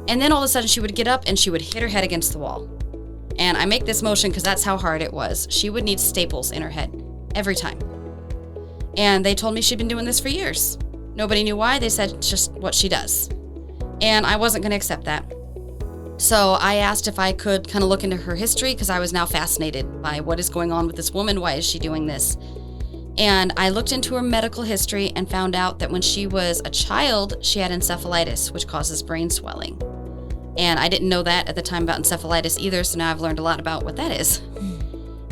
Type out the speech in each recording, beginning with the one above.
And then all of a sudden she would get up and she would hit her head against the wall. And I make this motion because that's how hard it was. She would need staples in her head every time. And they told me she'd been doing this for years. Nobody knew why. They said it's just what she does. And I wasn't going to accept that. So I asked if I could kind of look into her history because I was now fascinated by what is going on with this woman. Why is she doing this? And I looked into her medical history and found out that when she was a child, she had encephalitis, which causes brain swelling. And I didn't know that at the time about encephalitis either, so now I've learned a lot about what that is.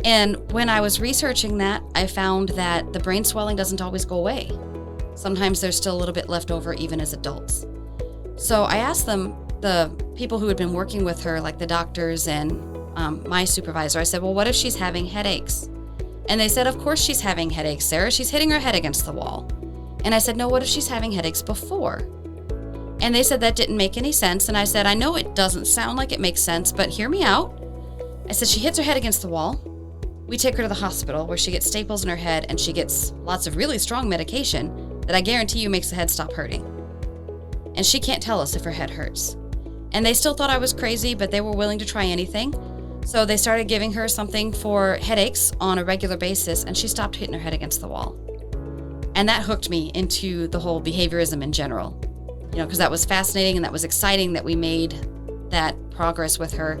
And when I was researching that, I found that the brain swelling doesn't always go away. Sometimes there's still a little bit left over even as adults. So I asked them, the people who had been working with her, like the doctors and my supervisor, I said, well, what if she's having headaches? And they said, of course she's having headaches, Sarah. She's hitting her head against the wall. And I said, no, what if she's having headaches before? And they said that didn't make any sense. And I said, I know it doesn't sound like it makes sense, but hear me out. I said, she hits her head against the wall. We take her to the hospital where she gets staples in her head and she gets lots of really strong medication that I guarantee you makes the head stop hurting. And she can't tell us if her head hurts. And they still thought I was crazy, but they were willing to try anything. So they started giving her something for headaches on a regular basis, and she stopped hitting her head against the wall. And that hooked me into the whole behaviorism in general, because that was fascinating and that was exciting that we made that progress with her.